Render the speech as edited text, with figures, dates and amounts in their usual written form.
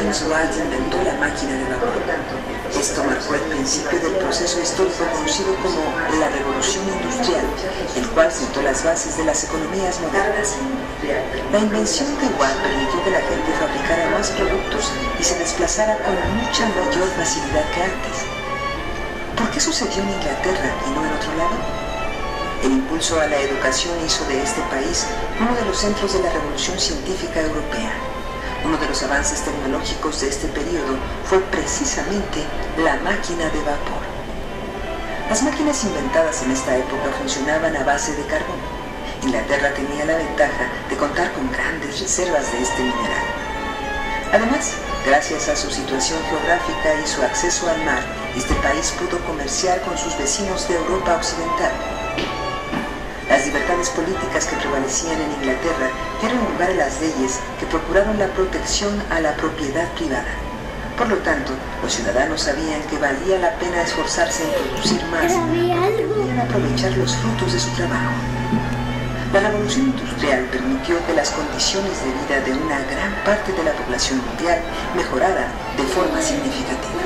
James Watt inventó la máquina de vapor. Esto marcó el principio del proceso histórico conocido como la Revolución Industrial, el cual sentó las bases de las economías modernas. La invención de Watt permitió que la gente fabricara más productos y se desplazara con mucha mayor facilidad que antes. ¿Por qué sucedió en Inglaterra y no en otro lado? El impulso a la educación hizo de este país uno de los centros de la revolución científica europea. Uno de los avances tecnológicos de este periodo fue precisamente la máquina de vapor. Las máquinas inventadas en esta época funcionaban a base de carbón. Inglaterra tenía la ventaja de contar con grandes reservas de este mineral. Además, gracias a su situación geográfica y su acceso al mar, este país pudo comerciar con sus vecinos de Europa Occidental. Las libertades políticas que prevalecían en Inglaterra dieron lugar a las leyes que procuraron la protección a la propiedad privada. Por lo tanto, los ciudadanos sabían que valía la pena esforzarse en producir más porque podían aprovechar los frutos de su trabajo. La revolución industrial permitió que las condiciones de vida de una gran parte de la población mundial mejoraran de forma significativa.